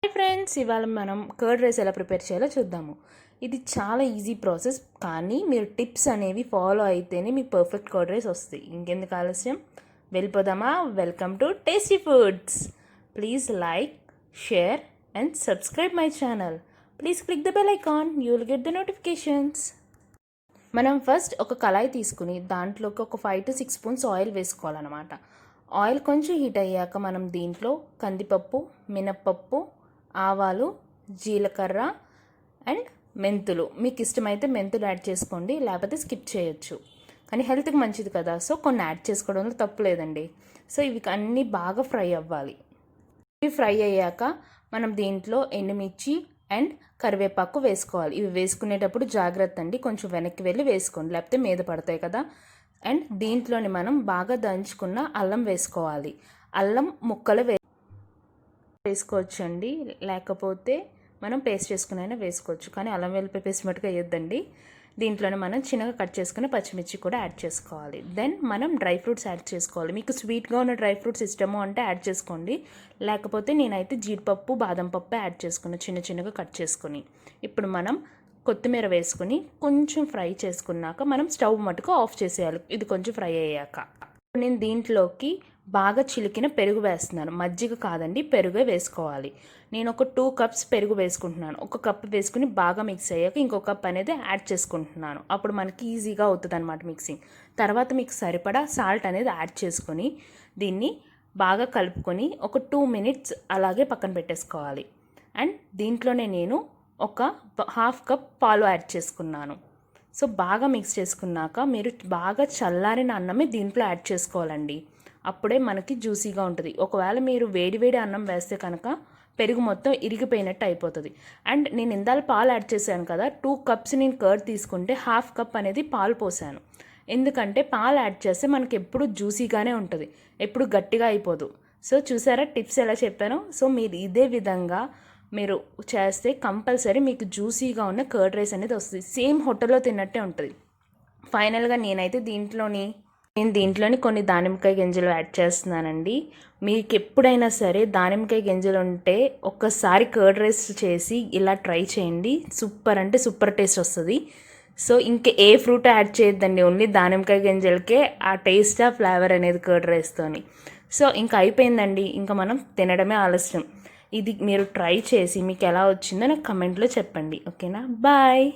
Hi friends, ఇవాళ మనం curd rice ఎలా ప్రిపేర్ చేయాలో చూద్దాము. ఇది చాలా ఈజీ ప్రాసెస్, కానీ మీరు టిప్స్ అనేవి ఫాలో అయితేనే మీకు పర్ఫెక్ట్ కర్డ్ రైస్ వస్తాయి. ఇంకెందుకు ఆలస్యం, వెళ్ళిపోదామా? Welcome to tasty foods. Please like, share and subscribe my channel. Please click the bell icon, you will get the notifications. మనం ఫస్ట్ ఒక కళాయి తీసుకుని దాంట్లోకి ఒక 5 to 6 స్పూన్స్ ఆయిల్ వేసుకోవాలన్నమాట. ఆయిల్ కొంచెం హీట్ అయ్యాక మనం దీంట్లో కందిపప్పు, మినప్పప్పు, ఆవాలు, జీలకర్ర అండ్ మెంతులు, మీకు ఇష్టమైతే మెంతులు యాడ్ చేసుకోండి, లేకపోతే స్కిప్ చేయొచ్చు. కానీ హెల్త్కి మంచిది కదా, సో కొన్ని యాడ్ చేసుకోవడంలో తప్పు లేదండి. సో ఇవి అన్నీ బాగా ఫ్రై అవ్వాలి. ఇవి ఫ్రై అయ్యాక మనం దీంట్లో ఎండుమిర్చి అండ్ కరివేపాకు వేసుకోవాలి. ఇవి వేసుకునేటప్పుడు జాగ్రత్త అండి, కొంచెం వెనక్కి వెళ్ళి వేసుకోండి, లేకపోతే మీద పడతాయి కదా. అండ్ దీంట్లోని మనం బాగా దంచుకున్న అల్లం వేసుకోవాలి. అల్లం ముక్కలు వేసుకోవచ్చు అండి, లేకపోతే మనం పేస్ట్ చేసుకునైనా వేసుకోవచ్చు, కానీ అల్లం వెల్లిపాయ పేస్ట్ మట్టుగా వేయొద్దండి. దీంట్లోనే మనం చిన్నగా కట్ చేసుకుని పచ్చిమిర్చి కూడా యాడ్ చేసుకోవాలి. దెన్ మనం డ్రై ఫ్రూట్స్ యాడ్ చేసుకోవాలి. మీకు స్వీట్గా ఉన్న డ్రై ఫ్రూట్స్ ఇష్టమో అంటే యాడ్ చేసుకోండి, లేకపోతే నేనైతే జీడిపప్పు, బాదం పప్పు యాడ్ చేసుకున్నాను చిన్న చిన్నగా కట్ చేసుకుని. ఇప్పుడు మనం కొత్తిమీర వేసుకుని కొంచెం ఫ్రై చేసుకున్నాక మనం స్టవ్ మటుకు ఆఫ్ చేసేయాలి. ఇది కొంచెం ఫ్రై అయ్యాక నేను దీంట్లోకి బాగా చిలికిన పెరుగు వేస్తున్నాను. మజ్జిగ కాదండి, పెరుగే వేసుకోవాలి. నేను ఒక 2 cups పెరుగు వేసుకుంటున్నాను. ఒక కప్ వేసుకుని బాగా మిక్స్ అయ్యాక ఇంకొక కప్ అనేది యాడ్ చేసుకుంటున్నాను. అప్పుడు మనకి ఈజీగా అవుతుంది అనమాట మిక్సింగ్. తర్వాత మీకు సరిపడా సాల్ట్ అనేది యాడ్ చేసుకొని దీన్ని బాగా కలుపుకొని ఒక 2 minutes అలాగే పక్కన పెట్టేసుకోవాలి. అండ్ దీంట్లోనే నేను ఒక 1/2 cup పాలు యాడ్ చేసుకున్నాను. సో బాగా మిక్స్ చేసుకున్నాక మీరు బాగా చల్లారిన అన్నమే దీంట్లో యాడ్ చేసుకోవాలండి, అప్పుడే మనకి జ్యూసీగా ఉంటుంది. ఒకవేళ మీరు వేడివేడి అన్నం వేస్తే కనుక పెరుగు మొత్తం ఇరిగిపోయినట్టు అయిపోతుంది. అండ్ నేను ఇందాక పాలు యాడ్ చేశాను కదా, 2 cups నేను కర్డ్ తీసుకుంటే 1/2 cup అనేది పాలు పోసాను. ఎందుకంటే పాలు యాడ్ చేస్తే మనకి ఎప్పుడు జ్యూసీగానే ఉంటుంది, ఎప్పుడు గట్టిగా అయిపోదు. సో చూసారా టిప్స్ ఎలా చెప్పాను? సో మీరు ఇదే విధంగా మీరు చేస్తే కంపల్సరీ మీకు జ్యూసీగా ఉన్న కర్డ్ రైస్ అనేది వస్తుంది, సేమ్ హోటల్లో తిన్నట్టే ఉంటుంది. ఫైనల్గా నేను దీంట్లోని కొన్ని దానిమ్మకాయ గింజలు యాడ్ చేస్తున్నానండి. మీకు ఎప్పుడైనా సరే దానిమ్మకాయ గింజలు ఉంటే ఒక్కసారి కర్డ్ రైస్ చేసి ఇలా ట్రై చేయండి, సూపర్ అంటే సూపర్ టేస్ట్ వస్తుంది. సో ఇంకా ఏ ఫ్రూట్ యాడ్ చేయొద్దండి, ఓన్లీ దానిమ్మకాయ గింజలకే ఆ టేస్ట్, ఆ ఫ్లేవర్ అనేది కర్డ్ రైస్తోని. సో ఇంకా అయిపోయిందండి, ఇంకా మనం తినడమే ఆలస్యం. ఇది మీరు ట్రై చేసి మీకు ఎలా వచ్చిందో నాకు కమెంట్లో చెప్పండి, ఓకేనా? బాయ్.